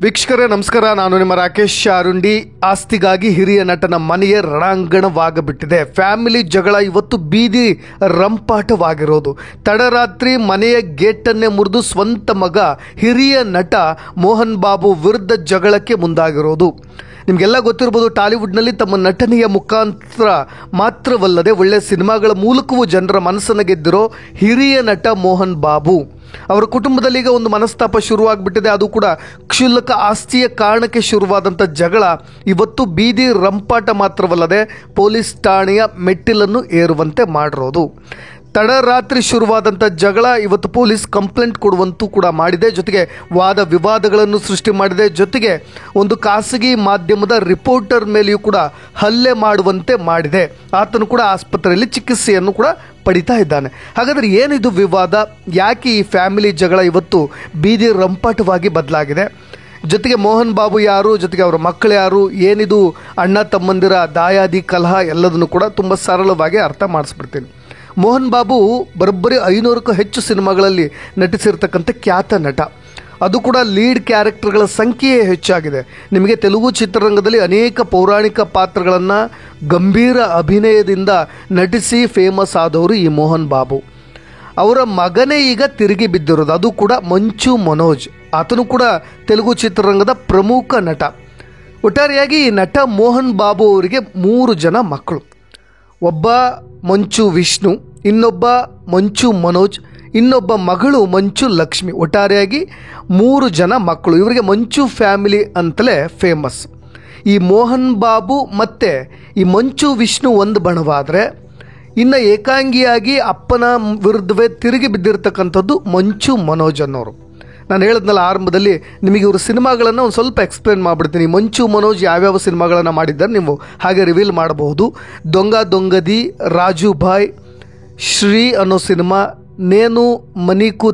ವೀಕ್ಷಕರೇ ನಮಸ್ಕಾರ, ನಾನು ನಿಮ್ಮ ರಾಕೇಶ್ ಅರುಂಡಿ. ಆಸ್ತಿಗಾಗಿ ಹಿರಿಯ ನಟನ ಮನೆಯೇ ರಣಾಂಗಣವಾಗಬಿಟ್ಟಿದೆ. ಫ್ಯಾಮಿಲಿ ಜಗಳ ಇವತ್ತು ಬೀದಿ ರಂಪಾಟವಾಗಿರೋದು. ತಡರಾತ್ರಿ ಮನೆಯ ಗೇಟನ್ನೇ ಮುರಿದು ಸ್ವಂತ ಮಗ ಹಿರಿಯ ನಟ ಮೋಹನ್ ಬಾಬು ವಿರುದ್ಧ ಜಗಳಕ್ಕೆ ಮುಂದಾಗಿರೋದು. ನಿಮಗೆಲ್ಲ ಗೊತ್ತಿರ್ಬೋದು, ಟಾಲಿವುಡ್ನಲ್ಲಿ ತಮ್ಮ ನಟನೆಯ ಮುಖಾಂತರ ಮಾತ್ರವಲ್ಲದೆ ಒಳ್ಳೆಯ ಸಿನಿಮಾಗಳ ಮೂಲಕವೂ ಜನರ ಮನಸ್ಸನ್ನು ಗೆದ್ದಿರೋ ಹಿರಿಯ ನಟ ಮೋಹನ್ ಬಾಬು ಅವರ ಕುಟುಂಬದಲ್ಲಿ ಈಗ ಒಂದು ಮನಸ್ತಾಪ ಶುರುವಾಗ್ಬಿಟ್ಟಿದೆ. ಅದು ಕೂಡ ಕ್ಷುಲ್ಲಕ ಆಸ್ತಿಯ ಕಾರಣಕ್ಕೆ ಶುರುವಾದಂಥ ಜಗಳ ಇವತ್ತು ಬೀದಿ ರಂಪಾಟ ಮಾತ್ರವಲ್ಲದೆ ಪೊಲೀಸ್ ಠಾಣೆಯ ಮೆಟ್ಟಿಲನ್ನು ಏರುವಂತೆ ಮಾಡಿರೋದು. ತಡರಾತ್ರಿ ಶುರುವಾದಂಥ ಜಗಳ ಇವತ್ತು ಪೊಲೀಸ್ ಕಂಪ್ಲೇಂಟ್ ಕೊಡುವಂತೂ ಕೂಡ ಮಾಡಿದೆ. ಜೊತೆಗೆ ವಾದ ವಿವಾದಗಳನ್ನು ಸೃಷ್ಟಿ ಮಾಡಿದೆ. ಜೊತೆಗೆ ಒಂದು ಖಾಸಗಿ ಮಾಧ್ಯಮದ ರಿಪೋರ್ಟರ್ ಮೇಲೆಯೂ ಕೂಡ ಹಲ್ಲೆ ಮಾಡುವಂತೆ ಮಾಡಿದೆ. ಆತನು ಕೂಡ ಆಸ್ಪತ್ರೆಯಲ್ಲಿ ಚಿಕಿತ್ಸೆಯನ್ನು ಕೂಡ ಪಡಿತಾ ಇದ್ದಾನೆ. ಹಾಗಾದರೆ ಏನಿದು ವಿವಾದ? ಯಾಕೆ ಈ ಫ್ಯಾಮಿಲಿ ಜಗಳ ಇವತ್ತು ಬೀದಿ ರಂಪಾಟವಾಗಿ ಬದಲಾಗಿದೆ? ಜೊತೆಗೆ ಮೋಹನ್ ಬಾಬು ಯಾರು, ಜೊತೆಗೆ ಅವರ ಮಕ್ಕಳು ಯಾರು, ಏನಿದು ಅಣ್ಣ ತಮ್ಮಂದಿರ ದಾಯಾದಿ ಕಲಹ, ಎಲ್ಲದನ್ನು ಕೂಡ ತುಂಬ ಸರಳವಾಗಿ ಅರ್ಥ ಮಾಡಿಸ್ಬಿಡ್ತೀನಿ. ಮೋಹನ್ ಬಾಬು ಬರೋಬ್ಬರಿ 500ಕ್ಕೂ ಹೆಚ್ಚು ಸಿನಿಮಾಗಳಲ್ಲಿ ನಟಿಸಿರ್ತಕ್ಕಂಥ ಖ್ಯಾತ ನಟ. ಅದು ಕೂಡ ಲೀಡ್ ಕ್ಯಾರೆಕ್ಟರ್ಗಳ ಸಂಖ್ಯೆಯೇ ಹೆಚ್ಚಾಗಿದೆ. ನಿಮಗೆ ತೆಲುಗು ಚಿತ್ರರಂಗದಲ್ಲಿ ಅನೇಕ ಪೌರಾಣಿಕ ಪಾತ್ರಗಳನ್ನು ಗಂಭೀರ ಅಭಿನಯದಿಂದ ನಟಿಸಿ ಫೇಮಸ್ ಆದವರು ಈ ಮೋಹನ್ ಬಾಬು. ಅವರ ಮಗನೇ ಈಗ ತಿರುಗಿ ಬಿದ್ದಿರೋದು, ಅದು ಕೂಡ ಮಂಚು ಮನೋಜ್. ಆತನು ಕೂಡ ತೆಲುಗು ಚಿತ್ರರಂಗದ ಪ್ರಮುಖ ನಟ. ಒಟ್ಟಾರೆಯಾಗಿ ಈ ನಟ ಮೋಹನ್ ಬಾಬು ಅವರಿಗೆ 3 ಜನ ಮಕ್ಕಳು. ಒಬ್ಬ ಮಂಚು ವಿಷ್ಣು, ಇನ್ನೊಬ್ಬ ಮಂಚು ಮನೋಜ್, ಇನ್ನೊಬ್ಬ ಮಗಳು ಮಂಚು ಲಕ್ಷ್ಮಿ. ಒಟ್ಟಾರೆಯಾಗಿ 3 ಜನ ಮಕ್ಕಳು. ಇವರಿಗೆ ಮಂಚು ಫ್ಯಾಮಿಲಿ ಅಂತಲೇ ಫೇಮಸ್. ಈ ಮೋಹನ್ ಬಾಬು ಮತ್ತು ಈ ಮಂಚು ವಿಷ್ಣು ಒಂದು ಬಣವಾದರೆ, ಇನ್ನು ಏಕಾಂಗಿಯಾಗಿ ಅಪ್ಪನ ವಿರುದ್ಧವೇ ತಿರುಗಿ ಬಿದ್ದಿರ್ತಕ್ಕಂಥದ್ದು ಮಂಚು ಮನೋಜ್ ಅನ್ನೋರು. ನಾನು ಹೇಳಿದ್ನಲ್ಲ ಆರಂಭದಲ್ಲಿ, ನಿಮಗೆ ಇವರು ಸಿನಿಮಾಗಳನ್ನು ಒಂದು ಸ್ವಲ್ಪ ಎಕ್ಸ್ಪ್ಲೇನ್ ಮಾಡಿಬಿಡ್ತೀನಿ. ಮಂಚು ಮನೋಜ್ ಯಾವ್ಯಾವ ಸಿನಿಮಾಗಳನ್ನು ಮಾಡಿದ್ದಾರೆ ನೀವು ಹಾಗೆ ರಿವೀಲ್ ಮಾಡಬಹುದು. ದೊಂಗ ದೊಂಗದಿ, ರಾಜುಭಾಯ್, ಶ್ರೀ ಅನ್ನೋ ಸಿನಿಮಾ, ನೇನು ನೀಕು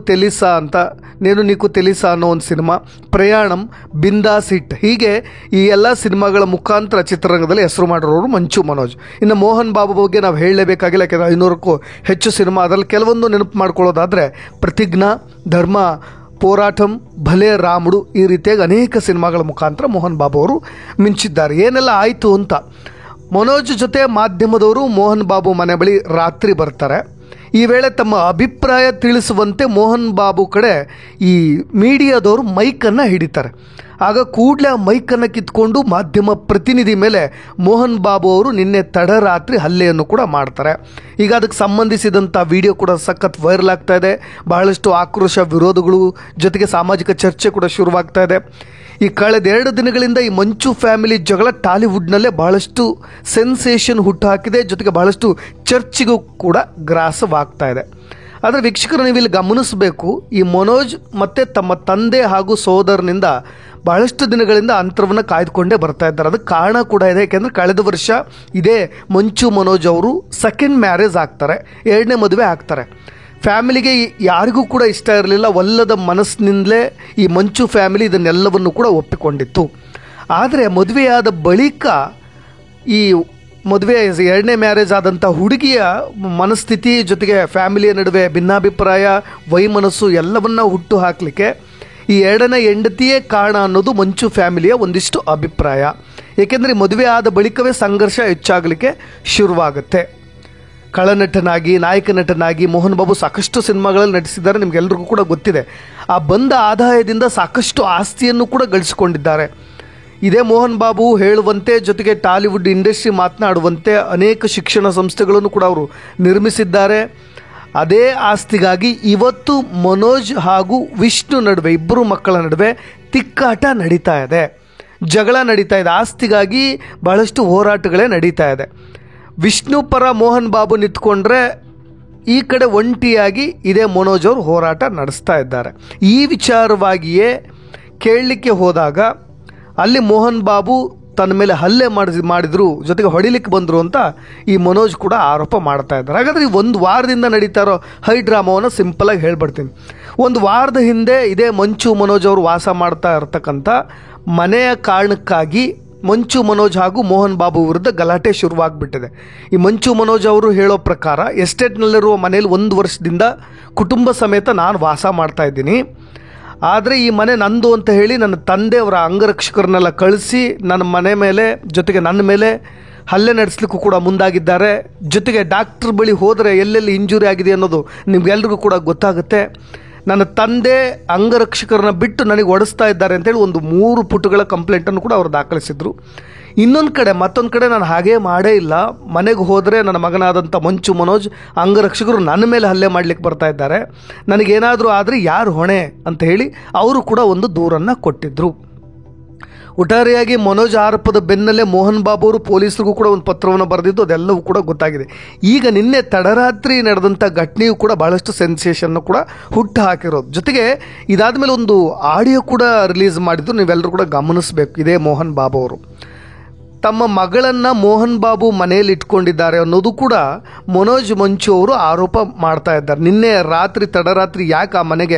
ತೆಲಿಸಾ ಅನ್ನೋ ಒಂದು ಸಿನಿಮಾ, ಪ್ರಯಾಣಂ, ಬಿಂದಾಸ್ ಹಿಟ್, ಹೀಗೆ ಈ ಎಲ್ಲ ಸಿನಿಮಾಗಳ ಮುಖಾಂತರ ಚಿತ್ರರಂಗದಲ್ಲಿ ಹೆಸರು ಮಾಡಿರೋರು ಮಂಚು ಮನೋಜ್. ಇನ್ನು ಮೋಹನ್ ಬಾಬು ಬಗ್ಗೆ ನಾವು ಹೇಳಲೇಬೇಕಾಗಿಲ್ಲ, ಯಾಕೆಂದರೆ 500ಕ್ಕೂ ಹೆಚ್ಚು ಸಿನಿಮಾ. ಅದರಲ್ಲಿ ಕೆಲವೊಂದು ನೆನಪು ಮಾಡ್ಕೊಳ್ಳೋದಾದರೆ ಪ್ರತಿಜ್ಞಾ, ಧರ್ಮ ಹೋರಾಟಂ, ಭಲೆ ರಾಮುಡು, ಈ ರೀತಿಯಾಗಿ ಅನೇಕ ಸಿನಿಮಾಗಳ ಮುಖಾಂತರ ಮೋಹನ್ ಬಾಬು ಅವರು ಮಿಂಚಿದ್ದಾರೆ. ಏನೆಲ್ಲ ಆಯಿತು ಅಂತ, ಮನೋಜ್ ಜೊತೆ ಮಾಧ್ಯಮದವರು ಮೋಹನ್ ಬಾಬು ಮನೆ ಬಳಿ ರಾತ್ರಿ ಬರ್ತಾರೆ. ಈ ವೇಳೆ ತಮ್ಮ ಅಭಿಪ್ರಾಯ ತಿಳಿಸುವಂತೆ ಮೋಹನ್ ಬಾಬು ಕಡೆ ಈ ಮೀಡಿಯಾದವರು ಮೈಕನ್ನು ಹಿಡಿತಾರೆ. ಆಗ ಕೂಡಲೇ ಆ ಮೈಕನ್ನು ಕಿತ್ಕೊಂಡು ಮಾಧ್ಯಮ ಪ್ರತಿನಿಧಿ ಮೇಲೆ ಮೋಹನ್ ಬಾಬು ಅವರು ನಿನ್ನೆ ತಡರಾತ್ರಿ ಹಲ್ಲೆಯನ್ನು ಕೂಡ ಮಾಡ್ತಾರೆ. ಈಗ ಅದಕ್ಕೆ ಸಂಬಂಧಿಸಿದಂಥ ವಿಡಿಯೋ ಕೂಡ ಸಖತ್ ವೈರಲ್ ಆಗ್ತಾ ಇದೆ. ಬಹಳಷ್ಟು ಆಕ್ರೋಶ, ವಿರೋಧಗಳು, ಜೊತೆಗೆ ಸಾಮಾಜಿಕ ಚರ್ಚೆ ಕೂಡ ಶುರುವಾಗ್ತಾ ಇದೆ. ಈ ಕಳೆದ 2 ದಿನಗಳಿಂದ ಈ ಮಂಚು ಫ್ಯಾಮಿಲಿ ಜಗಳ ಟಾಲಿವುಡ್ನಲ್ಲೇ ಬಹಳಷ್ಟು ಸೆನ್ಸೇಷನ್ ಹುಟ್ಟುಹಾಕಿದೆ. ಜೊತೆಗೆ ಬಹಳಷ್ಟು ಚರ್ಚೆಗೂ ಕೂಡ ಗ್ರಾಸವಾಗ್ತಾ ಇದೆ. ಆದರೆ ವೀಕ್ಷಕರು, ನೀವು ಇಲ್ಲಿ ಗಮನಿಸಬೇಕು, ಈ ಮನೋಜ್ ಮತ್ತು ತಮ್ಮ ತಂದೆ ಹಾಗೂ ಸೋದರನಿಂದ ಬಹಳಷ್ಟು ದಿನಗಳಿಂದ ಅಂತರವನ್ನು ಕಾಯ್ದುಕೊಂಡೇ ಬರ್ತಾ ಇದ್ದಾರೆ. ಅದಕ್ಕೆ ಕಾರಣ ಕೂಡ ಇದೆ. ಯಾಕೆಂದರೆ ಕಳೆದ ವರ್ಷ ಇದೇ ಮಂಚು ಮನೋಜ್ ಅವರು ಸೆಕೆಂಡ್ ಮ್ಯಾರೇಜ್ ಆಗ್ತಾರೆ, 2ನೇ ಮದುವೆ ಆಗ್ತಾರೆ. ಫ್ಯಾಮಿಲಿಗೆ ಯಾರಿಗೂ ಕೂಡ ಇಷ್ಟ ಇರಲಿಲ್ಲ. ಒಲ್ಲದ ಮನಸ್ಸಿನಿಂದಲೇ ಈ ಮಂಚು ಫ್ಯಾಮಿಲಿ ಇದನ್ನೆಲ್ಲವನ್ನು ಕೂಡ ಒಪ್ಪಿಕೊಂಡಿತ್ತು. ಆದರೆ ಮದುವೆಯಾದ ಬಳಿಕ ಈ ಮದುವೆ 2ನೇ ಮ್ಯಾರೇಜ್ ಆದಂಥ ಹುಡುಗಿಯ ಮನಸ್ಥಿತಿ, ಜೊತೆಗೆ ಫ್ಯಾಮಿಲಿಯ ನಡುವೆ ಭಿನ್ನಾಭಿಪ್ರಾಯ, ವೈಮನಸ್ಸು ಎಲ್ಲವನ್ನ ಹುಟ್ಟು ಹಾಕಲಿಕ್ಕೆ ಈ 2ನೇ ಹೆಂಡತಿಯೇ ಕಾರಣ ಅನ್ನೋದು ಮಂಚು ಫ್ಯಾಮಿಲಿಯ ಒಂದಿಷ್ಟು ಅಭಿಪ್ರಾಯ. ಏಕೆಂದರೆ ಮದುವೆ ಆದ ಬಳಿಕವೇ ಸಂಘರ್ಷ ಹೆಚ್ಚಾಗಲಿಕ್ಕೆ ಶುರುವಾಗುತ್ತೆ. ಖಳನಟನಾಗಿ, ನಾಯಕ ನಟನಾಗಿ ಮೋಹನ್ ಬಾಬು ಸಾಕಷ್ಟು ಸಿನಿಮಾಗಳಲ್ಲಿ ನಟಿಸಿದ್ದಾರೆ, ನಿಮಗೆಲ್ಲರಿಗೂ ಕೂಡ ಗೊತ್ತಿದೆ. ಆ ಬಂದ ಆದಾಯದಿಂದ ಸಾಕಷ್ಟು ಆಸ್ತಿಯನ್ನು ಕೂಡ ಗಳಿಸಿಕೊಂಡಿದ್ದಾರೆ. ಇದೇ ಮೋಹನ್ ಬಾಬು ಹೇಳುವಂತೆ, ಜೊತೆಗೆ ಟಾಲಿವುಡ್ ಇಂಡಸ್ಟ್ರಿ ಮಾತನಾಡುವಂತೆ ಅನೇಕ ಶಿಕ್ಷಣ ಸಂಸ್ಥೆಗಳನ್ನು ಕೂಡ ಅವರು ನಿರ್ಮಿಸಿದ್ದಾರೆ. ಅದೇ ಆಸ್ತಿಗಾಗಿ ಇವತ್ತು ಮನೋಜ್ ಹಾಗೂ ವಿಷ್ಣು ನಡುವೆ, ಇಬ್ಬರು ಮಕ್ಕಳ ನಡುವೆ ತಿಕ್ಕಾಟ ನಡೀತಾ ಇದೆ, ಜಗಳ ನಡೀತಾ ಇದೆ. ಆಸ್ತಿಗಾಗಿ ಬಹಳಷ್ಟು ಹೋರಾಟಗಳೇ ನಡೀತಾ ಇದೆ. ವಿಷ್ಣು ಪರ ಮೋಹನ್ ಬಾಬು ನಿಂತ್ಕೊಂಡ್ರೆ, ಈ ಕಡೆ ಒಂಟಿಯಾಗಿ ಇದೇ ಮನೋಜ್ ಅವರು ಹೋರಾಟ ನಡೆಸ್ತಾ ಇದ್ದಾರೆ. ಈ ವಿಚಾರವಾಗಿಯೇ ಕೇಳಲಿಕ್ಕೆ ಹೋದಾಗ ಅಲ್ಲಿ ಮೋಹನ್ ಬಾಬು ತನ್ನ ಮೇಲೆ ಹಲ್ಲೆ ಮಾಡಿದ್ರು, ಜೊತೆಗೆ ಹೊಡಿಲಿಕ್ಕೆ ಬಂದರು ಅಂತ ಈ ಮನೋಜ್ ಕೂಡ ಆರೋಪ ಮಾಡ್ತಾ ಇದ್ದಾರೆ. ಹಾಗಾದರೆ ಈ 1 ವಾರದಿಂದ ನಡೀತಾ ಇರೋ ಹೈ ಡ್ರಾಮಾವನ್ನು ಸಿಂಪಲಾಗಿ ಹೇಳ್ಬಿಡ್ತೀನಿ. 1 ವಾರದ ಹಿಂದೆ ಇದೇ ಮಂಚು ಮನೋಜ್ ಅವರು ವಾಸ ಮಾಡ್ತಾ ಇರತಕ್ಕಂಥ ಮನೆಯ ಕಾರಣಕ್ಕಾಗಿ ಮಂಚು ಮನೋಜ್ ಹಾಗೂ ಮೋಹನ್ ಬಾಬು ವಿರುದ್ಧ ಗಲಾಟೆ ಶುರುವಾಗ್ಬಿಟ್ಟಿದೆ. ಈ ಮಂಚು ಮನೋಜ್ ಅವರು ಹೇಳೋ ಪ್ರಕಾರ, ಎಸ್ಟೇಟ್ನಲ್ಲಿರುವ ಮನೆಯಲ್ಲಿ 1 ವರ್ಷದಿಂದ ಕುಟುಂಬ ಸಮೇತ ನಾನು ವಾಸ ಮಾಡ್ತಾ ಇದ್ದೀನಿ. ಆದರೆ ಈ ಮನೆ ನಂದು ಅಂತ ಹೇಳಿ ನನ್ನ ತಂದೆ ಅವರ ಅಂಗರಕ್ಷಕರನ್ನೆಲ್ಲ ಕಳಿಸಿ ನನ್ನ ಮನೆ ಮೇಲೆ ಜೊತೆಗೆ ನನ್ನ ಮೇಲೆ ಹಲ್ಲೆ ನಡೆಸಲಿಕ್ಕೂ ಕೂಡ ಮುಂದಾಗಿದ್ದಾರೆ. ಜೊತೆಗೆ ಡಾಕ್ಟ್ರ್ ಬಳಿ ಹೋದರೆ ಎಲ್ಲೆಲ್ಲಿ ಇಂಜುರಿ ಆಗಿದೆ ಅನ್ನೋದು ನಿಮಗೆಲ್ರಿಗೂ ಕೂಡ ಗೊತ್ತಾಗುತ್ತೆ. ನನ್ನ ತಂದೆ ಅಂಗರಕ್ಷಕರನ್ನ ಬಿಟ್ಟು ನನಗೆ ಹೊಡೆಸ್ತಾ ಇದ್ದಾರೆ ಅಂತೇಳಿ ಒಂದು 3 ಪುಟಗಳ ಕಂಪ್ಲೇಂಟನ್ನು ಕೂಡ ಅವರು ದಾಖಲಿಸಿದರು. ಮತ್ತೊಂದು ಕಡೆ ನಾನು ಹಾಗೇ ಮಾಡೇ ಇಲ್ಲ. ಮನೆಗೆ ಹೋದರೆ ನನ್ನ ಮಗನಾದಂಥ ಮಂಚು ಮನೋಜ್ ಅಂಗರಕ್ಷಕರು ನನ್ನ ಮೇಲೆ ಹಲ್ಲೆ ಮಾಡಲಿಕ್ಕೆ ಬರ್ತಾ ಇದ್ದಾರೆ, ನನಗೇನಾದರೂ ಆದರೆ ಯಾರು ಹೊಣೆ ಅಂತ ಹೇಳಿ ಅವರು ಕೂಡ ಒಂದು ದೂರನ್ನು ಕೊಟ್ಟಿದ್ದರು. ಒಟ್ಟಾರೆಯಾಗಿ ಮನೋಜ್ ಆರೋಪದ ಬೆನ್ನಲ್ಲೇ ಮೋಹನ್ ಬಾಬು ಅವರು ಪೊಲೀಸರಿಗೂ ಕೂಡ ಒಂದು ಪತ್ರವನ್ನು ಬರೆದಿದ್ದು ಅದೆಲ್ಲವೂ ಕೂಡ ಗೊತ್ತಾಗಿದೆ. ಈಗ ನಿನ್ನೆ ತಡರಾತ್ರಿ ನಡೆದಂಥ ಘಟನೆಯೂ ಕೂಡ ಭಾಳಷ್ಟು ಸೆನ್ಸೇಷನ್ನು ಕೂಡ ಹುಟ್ಟು ಹಾಕಿರೋದು. ಜೊತೆಗೆ ಇದಾದ ಮೇಲೆ ಒಂದು ಆಡಿಯೋ ಕೂಡ ರಿಲೀಸ್ ಮಾಡಿದ್ದು ನೀವೆಲ್ಲರೂ ಕೂಡ ಗಮನಿಸಬೇಕು. ಇದೇ ಮೋಹನ್ ಬಾಬು ಅವರು ತಮ್ಮ ಮಗಳನ್ನು ಮೋಹನ್ ಬಾಬು ಮನೆಯಲ್ಲಿ ಇಟ್ಕೊಂಡಿದ್ದಾರೆ ಅನ್ನೋದು ಕೂಡ ಮನೋಜ್ ಮಂಚು ಅವರು ಆರೋಪ ಮಾಡ್ತಾ ಇದ್ದಾರೆ. ನಿನ್ನೆ ತಡರಾತ್ರಿ ಯಾಕೆ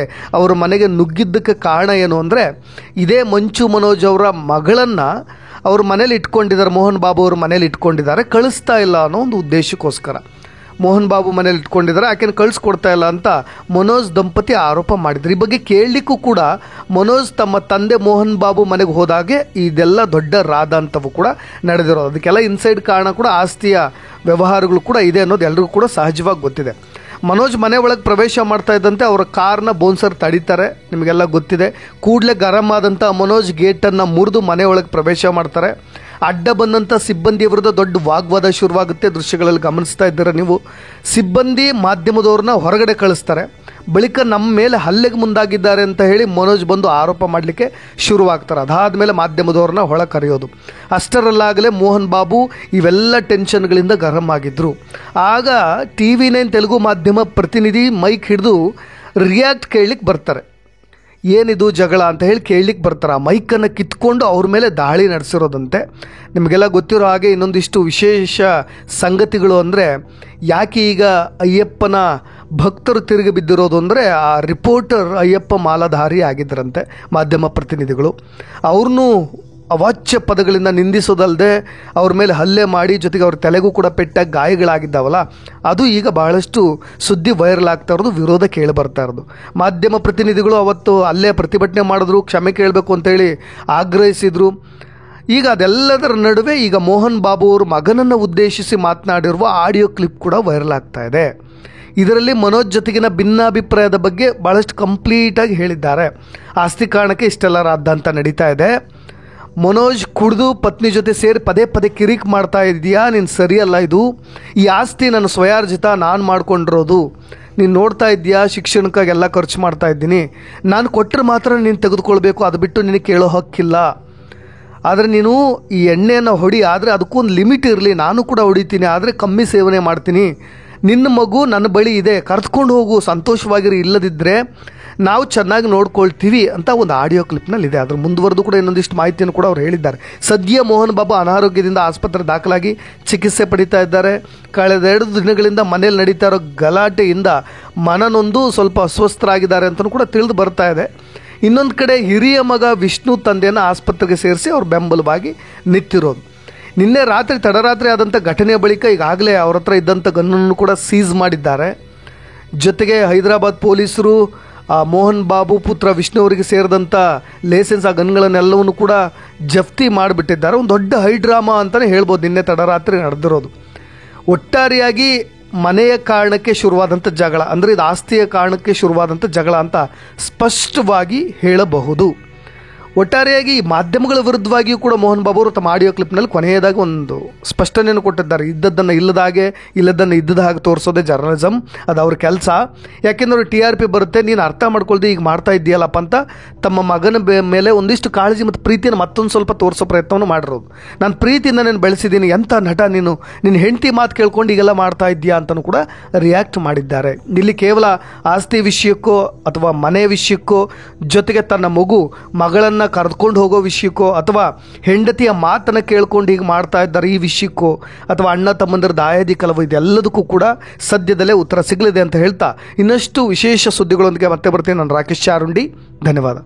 ಅವರ ಮನೆಗೆ ನುಗ್ಗಿದ್ದಕ್ಕೆ ಕಾರಣ ಏನು ಅಂದರೆ, ಇದೇ ಮಂಚು ಮನೋಜ್ ಅವರ ಮಗಳನ್ನು ಅವ್ರ ಮನೇಲಿ ಇಟ್ಕೊಂಡಿದ್ದಾರೆ, ಮೋಹನ್ ಬಾಬು ಅವ್ರ ಮನೇಲಿ ಇಟ್ಕೊಂಡಿದ್ದಾರೆ, ಕಳಿಸ್ತಾ ಇಲ್ಲ ಅನ್ನೋ ಒಂದು ಉದ್ದೇಶಕ್ಕೋಸ್ಕರ ಮೋಹನ್ ಬಾಬು ಮನೇಲಿ ಇಟ್ಕೊಂಡಿದ್ದಾರೆ, ಆಕೆನ ಕಳಿಸ್ಕೊಡ್ತಾ ಇಲ್ಲ ಅಂತ ಮನೋಜ್ ದಂಪತಿ ಆರೋಪ ಮಾಡಿದ್ರು. ಈ ಬಗ್ಗೆ ಕೇಳಲಿಕ್ಕೂ ಕೂಡ ಮನೋಜ್ ತಮ್ಮ ತಂದೆ ಮೋಹನ್ ಬಾಬು ಮನೆಗೆ ಹೋದಾಗೆ ಇದೆಲ್ಲ ದೊಡ್ಡ ರಾಧಾಂತವು ಕೂಡ ನಡೆದಿರೋದು. ಅದಕ್ಕೆಲ್ಲ ಇನ್ಸೈಡ್ ಕಾರಣ ಕೂಡ ಆಸ್ತಿಯ ವ್ಯವಹಾರಗಳು ಕೂಡ ಇದೆ ಅನ್ನೋದು ಎಲ್ರಿಗೂ ಕೂಡ ಸಹಜವಾಗಿ ಗೊತ್ತಿದೆ. ಮನೋಜ್ ಮನೆ ಒಳಗೆ ಪ್ರವೇಶ ಮಾಡ್ತಾ ಇದ್ದಂತೆ ಅವರ ಕಾರ್ನ ಬೌನ್ಸರ್ ತಡೀತಾರೆ, ನಿಮಗೆಲ್ಲ ಗೊತ್ತಿದೆ. ಕೂಡಲೇ ಗರಂ ಆದಂಥ ಮನೋಜ್ ಗೇಟನ್ನು ಮುರಿದು ಮನೆ ಒಳಗೆ ಪ್ರವೇಶ ಮಾಡ್ತಾರೆ. ಅಡ್ಡ ಬಂದಂಥ ಸಿಬ್ಬಂದಿ ವಿರುದ್ಧ ದೊಡ್ಡ ವಾಗ್ವಾದ ಶುರುವಾಗುತ್ತೆ. ದೃಶ್ಯಗಳಲ್ಲಿ ಗಮನಿಸ್ತಾ ಇದ್ದೀರ ನೀವು. ಸಿಬ್ಬಂದಿ ಮಾಧ್ಯಮದವ್ರನ್ನ ಹೊರಗಡೆ ಕಳಿಸ್ತಾರೆ. ಬಳಿಕ ನಮ್ಮ ಮೇಲೆ ಹಲ್ಲೆಗೆ ಮುಂದಾಗಿದ್ದಾರೆ ಅಂತ ಹೇಳಿ ಮನೋಜ್ ಬಂದು ಆರೋಪ ಮಾಡಲಿಕ್ಕೆ ಶುರುವಾಗ್ತಾರೆ. ಅದಾದಮೇಲೆ ಮಾಧ್ಯಮದವ್ರನ್ನ ಹೊಳ ಕರೆಯೋದು. ಅಷ್ಟರಲ್ಲಾಗಲೇ ಮೋಹನ್ ಬಾಬು ಇವೆಲ್ಲ ಟೆನ್ಷನ್ಗಳಿಂದ ಗರಂ ಆಗಿದ್ದರು. ಆಗ TV9 ತೆಲುಗು ಮಾಧ್ಯಮ ಪ್ರತಿನಿಧಿ ಮೈಕ್ ಹಿಡಿದು ರಿಯಾಕ್ಟ್ ಕೇಳಲಿಕ್ಕೆ ಬರ್ತಾರೆ. ಏನಿದು ಜಗಳ ಅಂತ ಹೇಳಿ ಕೇಳಲಿಕ್ಕೆ ಬರ್ತಾರೆ. ಆ ಮೈಕನ್ನು ಕಿತ್ಕೊಂಡು ಅವ್ರ ಮೇಲೆ ದಾಳಿ ನಡೆಸಿರೋದಂತೆ. ನಿಮಗೆಲ್ಲ ಗೊತ್ತಿರೋ ಹಾಗೆ ಇನ್ನೊಂದಿಷ್ಟು ವಿಶೇಷ ಸಂಗತಿಗಳು ಅಂದರೆ, ಯಾಕೆ ಈಗ ಅಯ್ಯಪ್ಪನ ಭಕ್ತರು ತಿರುಗಿ ಬಿದ್ದಿರೋದು ಅಂದರೆ, ಆ ರಿಪೋರ್ಟರ್ ಅಯ್ಯಪ್ಪ ಮಾಲಾಧಾರಿ ಆಗಿದ್ದರಂತೆ. ಮಾಧ್ಯಮ ಪ್ರತಿನಿಧಿಗಳು ಅವ್ರನ್ನೂ ಅವಾಚ್ಯ ಪದಗಳಿಂದ ನಿಂದಿಸೋದಲ್ಲದೆ ಅವ್ರ ಮೇಲೆ ಹಲ್ಲೆ ಮಾಡಿ, ಜೊತೆಗೆ ಅವ್ರ ತಲೆಗೂ ಕೂಡ ಪೆಟ್ಟಾಗಿ ಗಾಯಗಳಾಗಿದ್ದಾವಲ್ಲ, ಅದು ಈಗ ಬಹಳಷ್ಟು ಸುದ್ದಿ ವೈರಲ್ ಆಗ್ತಾ ಇರೋದು, ವಿರೋಧ ಕೇಳಿ ಬರ್ತಾ ಇರೋದು. ಮಾಧ್ಯಮ ಪ್ರತಿನಿಧಿಗಳು ಅವತ್ತು ಅಲ್ಲೇ ಪ್ರತಿಭಟನೆ ಮಾಡಿದ್ರು, ಕ್ಷಮೆ ಕೇಳಬೇಕು ಅಂತೇಳಿ ಆಗ್ರಹಿಸಿದರು. ಈಗ ಅದೆಲ್ಲದರ ನಡುವೆ ಈಗ ಮೋಹನ್ ಬಾಬು ಅವರು ಮಗನನ್ನು ಉದ್ದೇಶಿಸಿ ಮಾತನಾಡಿರುವ ಆಡಿಯೋ ಕ್ಲಿಪ್ ಕೂಡ ವೈರಲ್ ಆಗ್ತಾ ಇದೆ. ಇದರಲ್ಲಿ ಮನೋಜ್ ಜೊತೆಗಿನ ಭಿನ್ನಾಭಿಪ್ರಾಯದ ಬಗ್ಗೆ ಭಾಳಷ್ಟು ಕಂಪ್ಲೀಟಾಗಿ ಹೇಳಿದ್ದಾರೆ. ಆಸ್ತಿ ಕಾರಣಕ್ಕೆ ಇಷ್ಟೆಲ್ಲ ರಾದ್ದಾಂತ ನಡೀತಾ ಇದೆ. ಮನೋಜ್ ಕುಡಿದು ಪತ್ನಿ ಜೊತೆ ಸೇರಿ ಪದೇ ಪದೇ ಕಿರಿಕ್ ಮಾಡ್ತಾ ಇದೆಯಾ, ನೀನು ಸರಿಯಲ್ಲ, ಇದು ಈ ಆಸ್ತಿ ನನ್ನ ಸ್ವಯಾರ್ಜಿತ, ನಾನು ಮಾಡ್ಕೊಂಡಿರೋದು, ನೀನು ನೋಡ್ತಾ ಇದ್ದೀಯಾ, ಶಿಕ್ಷಣಕ್ಕಾಗೆಲ್ಲ ಖರ್ಚು ಮಾಡ್ತಾ ಇದ್ದೀನಿ, ನಾನು ಕೊಟ್ಟರೆ ಮಾತ್ರ ನೀನು ತೆಗೆದುಕೊಳ್ಬೇಕು, ಅದು ಬಿಟ್ಟು ನಿನಗೆ ಕೇಳೋ ಹಕ್ಕಿಲ್ಲ. ಆದರೆ ನೀನು ಈ ಎಣ್ಣೆಯನ್ನು ಹೊಡಿ, ಆದರೆ ಅದಕ್ಕೊಂದು ಲಿಮಿಟ್ ಇರಲಿ, ನಾನು ಕೂಡ ಹೊಡಿತೀನಿ, ಆದರೆ ಕಮ್ಮಿ ಸೇವನೆ ಮಾಡ್ತೀನಿ, ನಿನ್ನ ಮಗು ನನ್ನ ಬಳಿ ಇದೆ, ಕರೆದುಕೊಂಡು ಹೋಗು, ಸಂತೋಷವಾಗಿರಿ, ಇಲ್ಲದಿದ್ದರೆ ನಾವು ಚೆನ್ನಾಗಿ ನೋಡ್ಕೊಳ್ತೀವಿ ಅಂತ ಒಂದು ಆಡಿಯೋ ಕ್ಲಿಪ್ನಲ್ಲಿದೆ. ಅದ್ರ ಮುಂದುವರೆದು ಕೂಡ ಇನ್ನೊಂದಿಷ್ಟು ಮಾಹಿತಿಯನ್ನು ಕೂಡ ಅವ್ರು ಹೇಳಿದ್ದಾರೆ. ಸದ್ಯ ಮೋಹನ್ ಬಾಬು ಅನಾರೋಗ್ಯದಿಂದ ಆಸ್ಪತ್ರೆ ದಾಖಲಾಗಿ ಚಿಕಿತ್ಸೆ ಪಡಿತಾ ಇದ್ದಾರೆ. ಕಳೆದ 2 ದಿನಗಳಿಂದ ಮನೇಲಿ ನಡೀತಾ ಇರೋ ಗಲಾಟೆಯಿಂದ ಮನನೊಂದು ಸ್ವಲ್ಪ ಅಸ್ವಸ್ಥರಾಗಿದ್ದಾರೆ ಅಂತಲೂ ಕೂಡ ತಿಳಿದು ಬರ್ತಾ ಇದೆ. ಇನ್ನೊಂದು ಕಡೆ ಹಿರಿಯ ಮಗ ವಿಷ್ಣು ತಂದೆಯನ್ನು ಆಸ್ಪತ್ರೆಗೆ ಸೇರಿಸಿ ಅವ್ರು ಬೆಂಬಲವಾಗಿ ನಿಂತಿರೋದು. ನಿನ್ನೆ ತಡರಾತ್ರಿ ಆದಂಥ ಘಟನೆಯ ಬಳಿಕ ಈಗಾಗಲೇ ಅವ್ರ ಹತ್ರ ಇದ್ದಂಥ ಗನ್ನನ್ನು ಕೂಡ ಸೀಸ್ ಮಾಡಿದ್ದಾರೆ. ಜೊತೆಗೆ ಹೈದರಾಬಾದ್ ಪೊಲೀಸರು ಮೋಹನ್ ಬಾಬು ಪುತ್ರ ವಿಷ್ಣು ಅವರಿಗೆ ಸೇರಿದಂಥ ಲೈಸೆನ್ಸ್ ಆ ಗನ್ಗಳನ್ನೆಲ್ಲವನ್ನು ಕೂಡ ಜಪ್ತಿ ಮಾಡಿಬಿಟ್ಟಿದ್ದಾರೆ. ಒಂದು ದೊಡ್ಡ ಹೈಡ್ರಾಮಾ ಅಂತಲೇ ಹೇಳ್ಬೋದು ನಿನ್ನೆ ತಡರಾತ್ರಿ ನಡೆದಿರೋದು. ಒಟ್ಟಾರೆಯಾಗಿ ಮನೆಯ ಕಾರಣಕ್ಕೆ ಶುರುವಾದಂಥ ಜಗಳ, ಅಂದರೆ ಇದು ಆಸ್ತಿಯ ಕಾರಣಕ್ಕೆ ಶುರುವಾದಂಥ ಜಗಳ ಅಂತ ಸ್ಪಷ್ಟವಾಗಿ ಹೇಳಬಹುದು. ಒಟ್ಟಾರೆಯಾಗಿ ಮಾಧ್ಯಮಗಳ ವಿರುದ್ಧವಾಗಿಯೂ ಕೂಡ ಮೋಹನ್ ಬಾಬು ಅವರು ತಮ್ಮ ಆಡಿಯೋ ಕ್ಲಿಪ್ನಲ್ಲಿ ಕೊನೆಯದಾಗಿ ಒಂದು ಸ್ಪಷ್ಟನೆಯನ್ನು ಕೊಟ್ಟಿದ್ದಾರೆ. ಇದ್ದದ್ದನ್ನು ಇಲ್ಲದಾಗೆ, ಇಲ್ಲದನ್ನು ಇದ್ದದ ಹಾಗೆ ತೋರಿಸೋದೇ ಜರ್ನಲಿಸಮ್, ಅದು ಅವ್ರ ಕೆಲಸ. ಯಾಕೆಂದ್ರೆ TRP ಬರುತ್ತೆ, ನೀನು ಅರ್ಥ ಮಾಡ್ಕೊಳ್ದೆ ಈಗ ಮಾಡ್ತಾ ಇದ್ದೀಯಲ್ಲಪ್ಪ ಅಂತ ತಮ್ಮ ಮಗನ ಮೇಲೆ ಒಂದಿಷ್ಟು ಕಾಳಜಿ ಮತ್ತು ಪ್ರೀತಿಯನ್ನು ಮತ್ತೊಂದು ಸ್ವಲ್ಪ ತೋರಿಸೋ ಪ್ರಯತ್ನವನ್ನು ಮಾಡಿರೋದು. ನಾನು ಪ್ರೀತಿಯಿಂದ ನಾನು ಬೆಳೆಸಿದ್ದೀನಿ, ಎಂಥ ನಟ ನೀನು, ನಿನ್ನ ಹೆಂಡತಿ ಮಾತು ಕೇಳ್ಕೊಂಡು ಈಗೆಲ್ಲ ಮಾಡ್ತಾ ಇದ್ದೀಯಾ ಅಂತಲೂ ಕೂಡ ರಿಯಾಕ್ಟ್ ಮಾಡಿದ್ದಾರೆ. ಇಲ್ಲಿ ಕೇವಲ ಆಸ್ತಿ ವಿಷಯಕ್ಕೋ ಅಥವಾ ಮನೆ ವಿಷಯಕ್ಕೋ, ಜೊತೆಗೆ ತನ್ನ ಮಗಳನ್ನು ಕರೆದುಕೊಂಡು ಹೋಗೋ ವಿಷಯಕ್ಕೋ, ಅಥವಾ ಹೆಂಡತಿಯ ಮಾತನ್ನು ಕೇಳ್ಕೊಂಡು ಹೀಗೆ ಮಾಡ್ತಾ ಇದ್ದಾರೆ ಈ ವಿಷಯಕ್ಕೋ, ಅಥವಾ ಅಣ್ಣ ತಮ್ಮಂದಿರ ದಾಯಾದಿ ಕಲವು, ಇದೆಲ್ಲದಕ್ಕೂ ಕೂಡ ಸದ್ಯದಲ್ಲೇ ಉತ್ತರ ಸಿಗಲಿದೆ ಅಂತ ಹೇಳ್ತಾ ಇನ್ನಷ್ಟು ವಿಶೇಷ ಸುದ್ದಿಗಳೊಂದಿಗೆ ಮತ್ತೆ ಬರ್ತೀನಿ. ನಾನು ರಾಕೇಶ್ ಚಾರುಂಡಿ, ಧನ್ಯವಾದ.